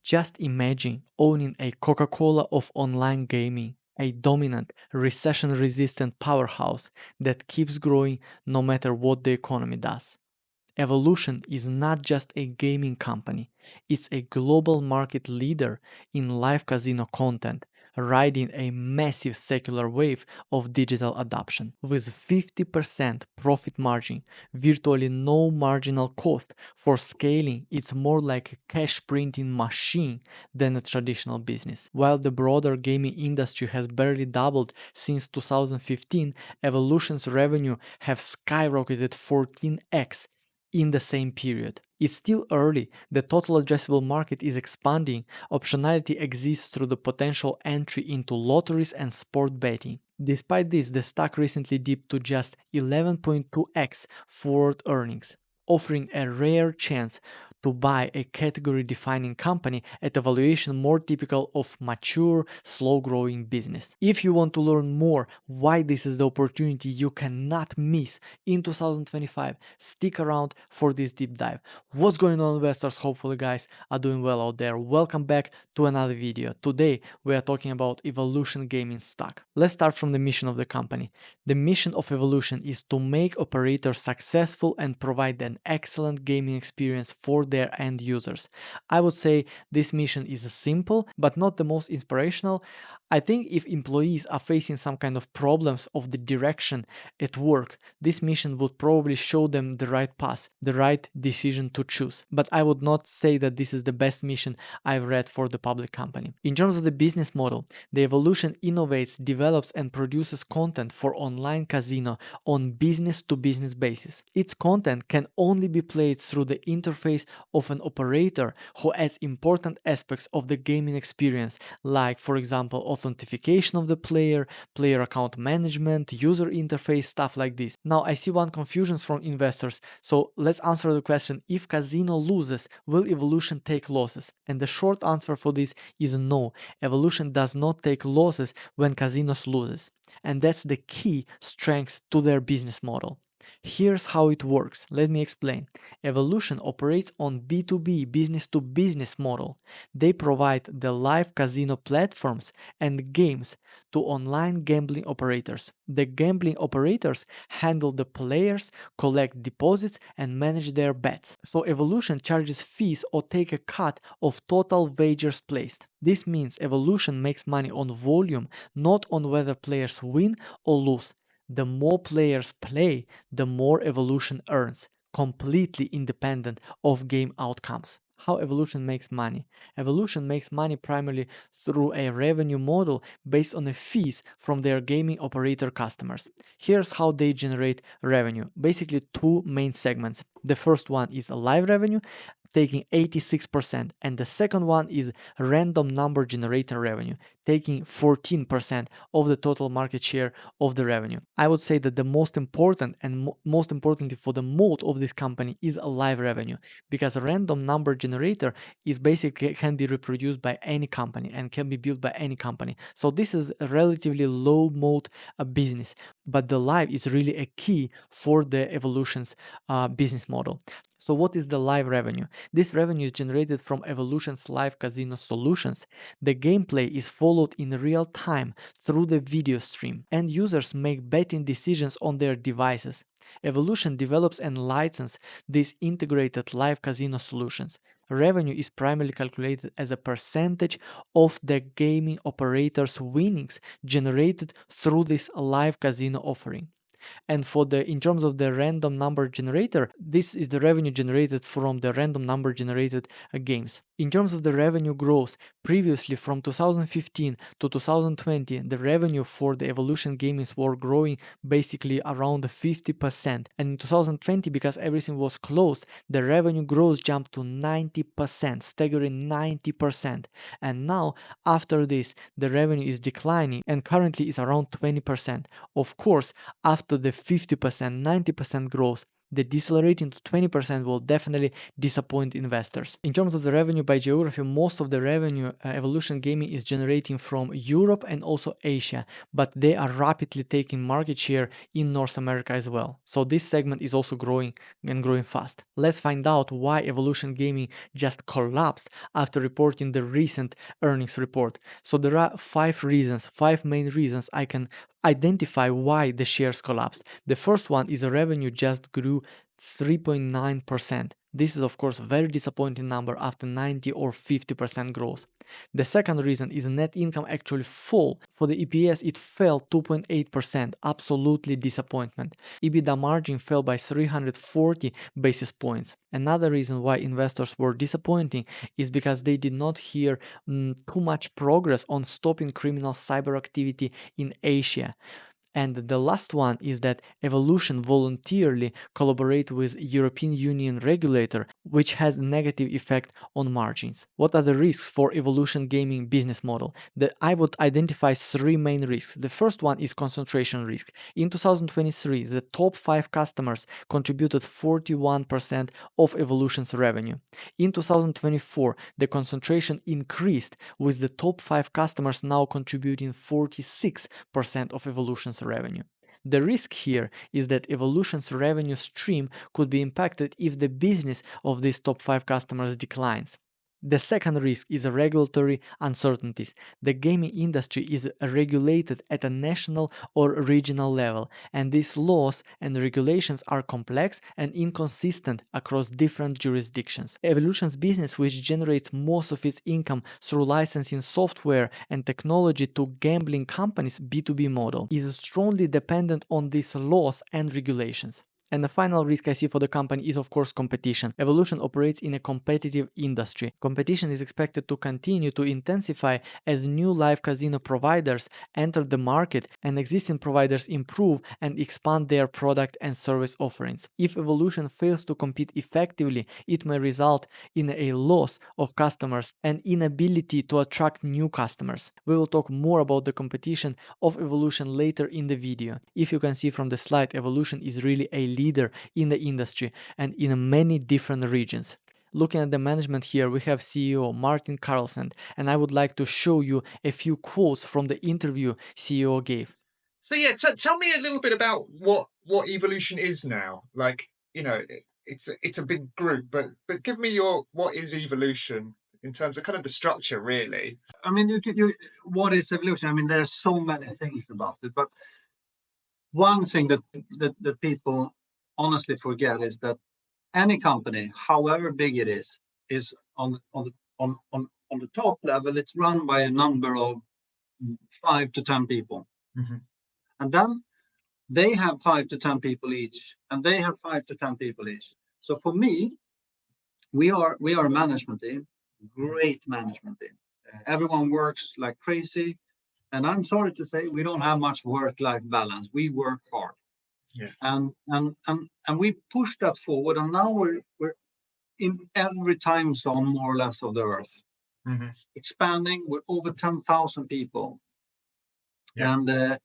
Just imagine owning a Coca-Cola of online gaming, a dominant, recession-resistant powerhouse that keeps growing no matter what the economy does. Evolution is not just a gaming company, it's a global market leader in live casino content, riding a massive secular wave of digital adoption. With 50% profit margin, virtually no marginal cost for scaling, it's more like a cash printing machine than a traditional business. While the broader gaming industry has barely doubled since 2015, Evolution's revenue have skyrocketed 14x in the same period. It's still early, the total addressable market is expanding, optionality exists through the potential entry into lotteries and sport betting. Despite this, the stock recently dipped to just 11.2x forward earnings, offering a rare chance to buy a category-defining company at a valuation more typical of mature, slow-growing business. If you want to learn more why this is the opportunity you cannot miss in 2025, stick around for this deep dive. What's going on, investors? Hopefully guys are doing well out there. Welcome back to another video. Today we are talking about Evolution Gaming stock. Let's start from the mission of the company. The mission of Evolution is to make operators successful and provide an excellent gaming experience for their end users. I would say this mission is simple but not the most inspirational. I think if employees are facing some kind of problems of the direction at work, this mission would probably show them the right path, the right decision to choose. But I would not say that this is the best mission I've read for the public company. In terms of the business model, the Evolution innovates, develops and produces content for online casino on business-to-business basis. Its content can only be played through the interface of an operator who adds important aspects of the gaming experience, like for example authentication of the player, player account management, user interface, stuff like this. Now I see one confusion from investors, so let's answer the question: if casino loses, will Evolution take losses? And the short answer for this is no. Evolution does not take losses when casinos loses, and that's the key strength to their business model. Here's how it works. Let me explain. Evolution operates on B2B, business-to-business model. They provide the live casino platforms and games to online gambling operators. The gambling operators handle the players, collect deposits, and manage their bets. So Evolution charges fees or take a cut of total wagers placed. This means Evolution makes money on volume, not on whether players win or lose. The more players play, the more Evolution earns, completely independent of game outcomes. How Evolution makes money? Evolution makes money primarily through a revenue model based on the fees from their gaming operator customers. Here's how they generate revenue. Basically two main segments. The first one is a live revenue, taking 86%, and the second one is random number generator revenue, taking 14% of the total market share of the revenue. I would say that the most important and most importantly for the moat of this company is a live revenue, because a random number generator is basically can be reproduced by any company and can be built by any company. So this is a relatively low moat business, but the live is really a key for the Evolution's business model. So what is the live revenue? This revenue is generated from Evolution's live casino solutions. The gameplay is followed in real time through the video stream, and users make betting decisions on their devices. Evolution develops and licenses these integrated live casino solutions. Revenue is primarily calculated as a percentage of the gaming operator's winnings generated through this live casino offering. And for the in terms of the random number generator, this is the revenue generated from the random number generated games. In terms of the revenue growth, previously from 2015 to 2020, the revenue for the Evolution games were growing basically around 50%. And in 2020, because everything was closed, the revenue growth jumped to 90%, staggering 90%. And now, after this, the revenue is declining and currently is around 20%. Of course, after the 50%, 90% growth, The decelerating to 20% will definitely disappoint investors. In terms of the revenue by geography, most of the revenue Evolution Gaming is generating from Europe and also Asia, but they are rapidly taking market share in North America as well. So this segment is also growing and growing fast. Let's find out why Evolution Gaming just collapsed after reporting the recent earnings report. So there are five main reasons I can identify why the shares collapsed. The first one is the revenue just grew 3.9%. This is of course a very disappointing number after 90 or 50% growth. The second reason is net income actually fall. For the EPS it fell 2.8%, absolutely disappointment. EBITDA margin fell by 340 basis points. Another reason why investors were disappointing is because they did not hear too much progress on stopping criminal cyber activity in Asia. And the last one is that Evolution voluntarily collaborate with European Union regulator, which has negative effect on margins. What are the risks for Evolution Gaming business model? I would identify three main risks. The first one is concentration risk. In 2023, the top 5 customers contributed 41% of Evolution's revenue. In 2024, the concentration increased, with the top 5 customers now contributing 46% of Evolution's revenue. The risk here is that Evolution's revenue stream could be impacted if the business of these top 5 customers declines. The second risk is regulatory uncertainties. The gaming industry is regulated at a national or regional level, and these laws and regulations are complex and inconsistent across different jurisdictions. Evolution's business, which generates most of its income through licensing software and technology to gambling companies B2B model, is strongly dependent on these laws and regulations. And the final risk I see for the company is of course competition. Evolution operates in a competitive industry. Competition is expected to continue to intensify as new live casino providers enter the market and existing providers improve and expand their product and service offerings. If Evolution fails to compete effectively, it may result in a loss of customers and inability to attract new customers. We will talk more about the competition of Evolution later in the video. If you can see from the slide, Evolution is really a leader in the industry and in many different regions. Looking at the management here, we have CEO Martin Carlsen, and I would like to show you a few quotes from the interview CEO gave. So yeah, tell me a little bit about what Evolution is now. Like, you know, it's a big group, but give me what is Evolution in terms of kind of the structure, really. I mean, what is Evolution? I mean, there are so many things about it, but one thing that people honestly forget is that any company, however big it is on the top level, it's run by a number of 5 to 10 people. Mm-hmm. And then they have 5 to 10 people each, and they have 5 to 10 people each. So for me, we are a management team, great management team. Everyone works like crazy, and I'm sorry to say we don't have much work-life balance. We work hard. Yeah. And we push that forward, and now we're in every time zone more or less of the earth. Mm-hmm. Expanding with over 10,000 people. Yeah. And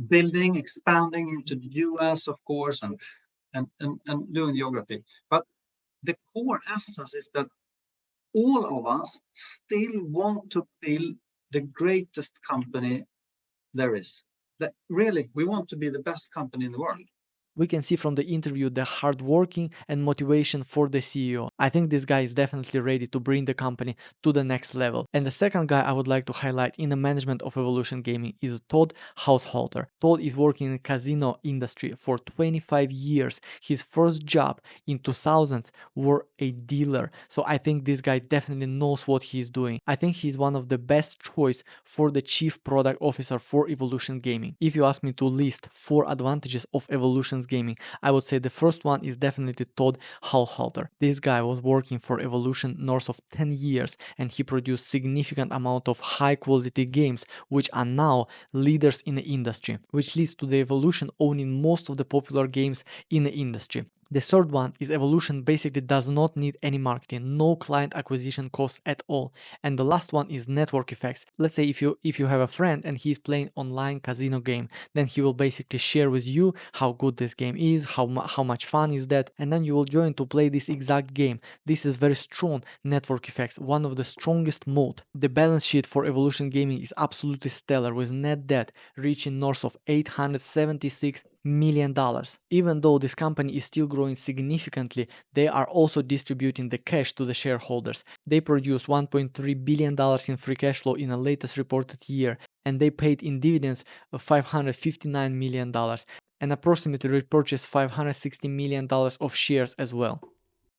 building, expanding into the US, of course, and doing geography. But the core essence is that all of us still want to build the greatest company there is. That really, we want to be the best company in the world. We can see from the interview the hard working and motivation for the CEO. I think this guy is definitely ready to bring the company to the next level. And the second guy I would like to highlight in the management of Evolution Gaming is Todd Haushalter. Todd is working in the casino industry for 25 years. His first job in 2000 were a dealer. So I think this guy definitely knows what he's doing. I think he's one of the best choice for the chief product officer for Evolution Gaming. If you ask me to list 4 advantages of Evolution Gaming, I would say the first one is definitely Todd Haushalter. This guy was working for Evolution north of 10 years and he produced significant amount of high quality games which are now leaders in the industry, which leads to the Evolution owning most of the popular games in the industry. The third one is Evolution basically does not need any marketing, no client acquisition costs at all. And the last one is network effects. Let's say if you have a friend and he's playing online casino game, then he will basically share with you how good this game is, how much fun is that, and then you will join to play this exact game. This is very strong network effects, one of the strongest mode. The balance sheet for Evolution Gaming is absolutely stellar, with net debt reaching north of $876 million. Even though this company is still growing significantly, they are also distributing the cash to the shareholders. They produced $1.3 billion in free cash flow in the latest reported year, and they paid in dividends of $559 million and approximately repurchased $560 million of shares as well.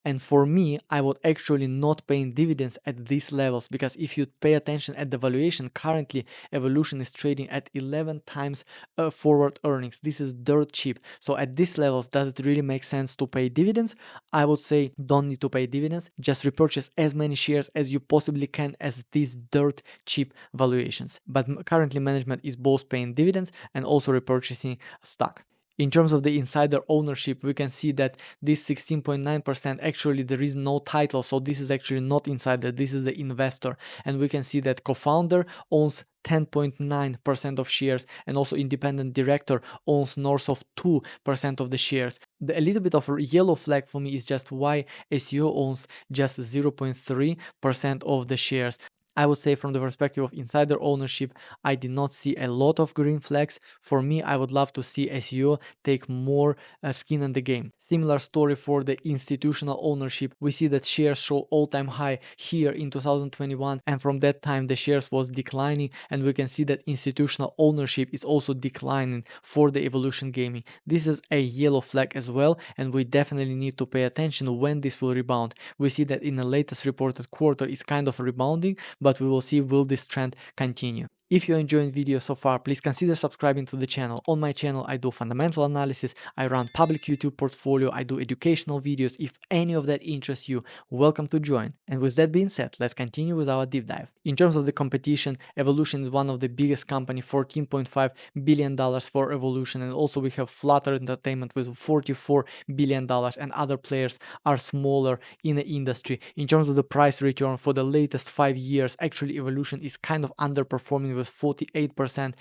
And for me, I would actually not pay dividends at these levels, because if you pay attention at the valuation, currently Evolution is trading at 11 times forward earnings. This is dirt cheap. So at these levels, does it really make sense to pay dividends? I would say don't need to pay dividends. Just repurchase as many shares as you possibly can as these dirt cheap valuations. But currently management is both paying dividends and also repurchasing stock. In terms of the insider ownership, we can see that this 16.9%, actually there is no title, so this is actually not insider, this is the investor. And we can see that co-founder owns 10.9% of shares, and also independent director owns north of 2% of the shares. A little bit of a yellow flag for me is just why SEO owns just 0.3% of the shares. I would say from the perspective of insider ownership, I did not see a lot of green flags. For me, I would love to see SEO take more skin in the game. Similar story for the institutional ownership. We see that shares show all-time high here in 2021, and from that time the shares was declining, and we can see that institutional ownership is also declining for the Evolution Gaming. This is a yellow flag as well, and we definitely need to pay attention when this will rebound. We see that in the latest reported quarter it's kind of rebounding, but we will see will this trend continue. If you're enjoying video so far, please consider subscribing to the channel. On my channel, I do fundamental analysis, I run public YouTube portfolio, I do educational videos. If any of that interests you, welcome to join. And with that being said, let's continue with our deep dive. In terms of the competition, Evolution is one of the biggest company, $14.5 billion for Evolution, and also we have Flutter Entertainment with $44 billion, and other players are smaller in the industry. In terms of the price return for the latest 5 years, actually Evolution is kind of underperforming with 48%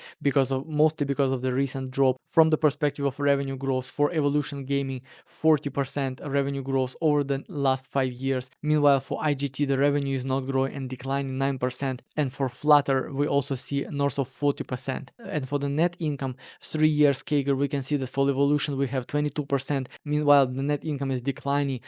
mostly because of the recent drop. From the perspective of revenue growth for Evolution Gaming, 40% revenue growth over the last 5 years. Meanwhile, for IGT, the revenue is not growing and declining 9%, and for Flutter we also see north of 40%. And for the net income 3 years CAGR, we can see that for Evolution we have 22%. Meanwhile, the net income is declining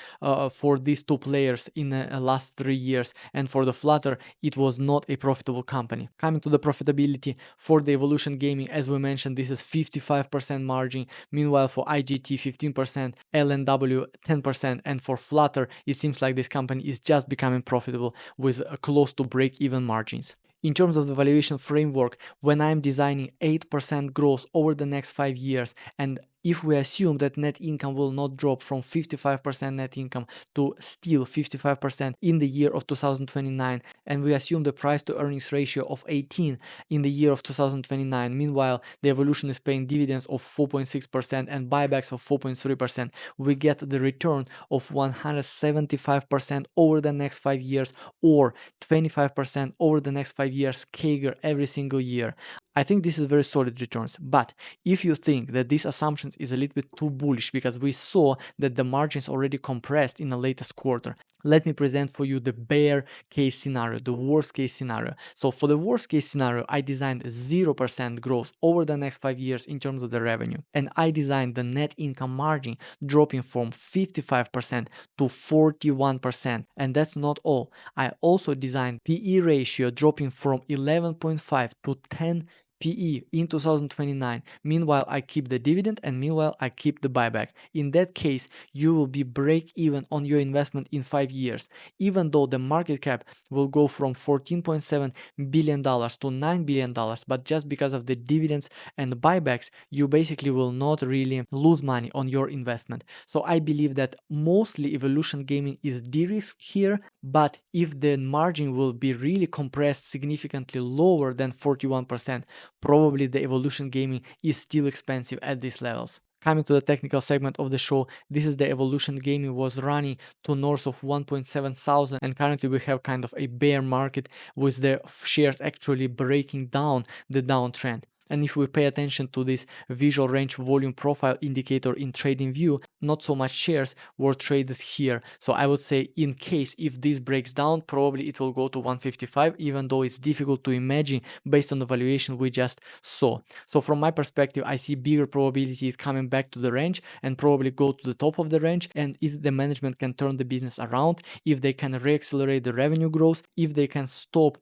for these two players in the last 3 years, and for the Flutter it was not a profitable company. Coming to the profitability for the Evolution Gaming, as we mentioned, this is 55% margin. Meanwhile, for IGT 15%, LNW 10%, and for Flutter it seems like this company is just becoming profitable with close to break-even margins. In terms of the valuation framework, when I'm designing 8% growth over the next 5 years, and if we assume that net income will not drop from 55% net income to still 55% in the year of 2029, and we assume the price to earnings ratio of 18 in the year of 2029, meanwhile the Evolution is paying dividends of 4.6% and buybacks of 4.3%, we get the return of 175% over the next 5 years, or 25% over the next 5 years CAGR every single year. I think this is very solid returns, but if you think that these assumptions is a little bit too bullish because we saw that the margins already compressed in the latest quarter, let me present for you the bear case scenario, the worst case scenario. So for the worst case scenario, I designed 0% growth over the next 5 years in terms of the revenue, and I designed the net income margin dropping from 55% to 41%, and that's not all. I also designed PE ratio dropping from 11.5 to 10 PE in 2029. Meanwhile, I keep the dividend, and meanwhile I keep the buyback. In that case, you will be break even on your investment in 5 years, even though the market cap will go from $14.7 billion to $9 billion, but just because of the dividends and buybacks, you basically will not really lose money on your investment. So I believe that mostly Evolution Gaming is de-risked here, but if the margin will be really compressed significantly lower than 41%, probably the Evolution Gaming is still expensive at these levels. Coming to the technical segment of the show, this is the Evolution Gaming was running to north of 1.7 thousand, and currently we have kind of a bear market with the shares actually breaking down the downtrend. And if we pay attention to this visual range volume profile indicator in TradingView, not so much shares were traded here. So I would say in case if this breaks down, probably it will go to 155, even though it's difficult to imagine based on the valuation we just saw. So from my perspective, I see bigger probability it coming back to the range and probably go to the top of the range. And if the management can turn the business around, if they can reaccelerate the revenue growth, if they can stop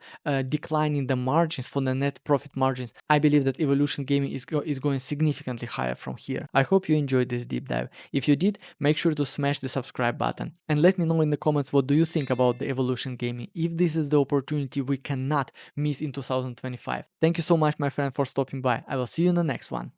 declining the margins for the net profit margins, I believe that Evolution Gaming is going significantly higher from here. I hope you enjoyed this deep dive. If you did, make sure to smash the subscribe button and let me know in the comments what do you think about the Evolution Gaming, if this is the opportunity we cannot miss in 2025. Thank you so much, my friend, for stopping by. I will see you in the next one.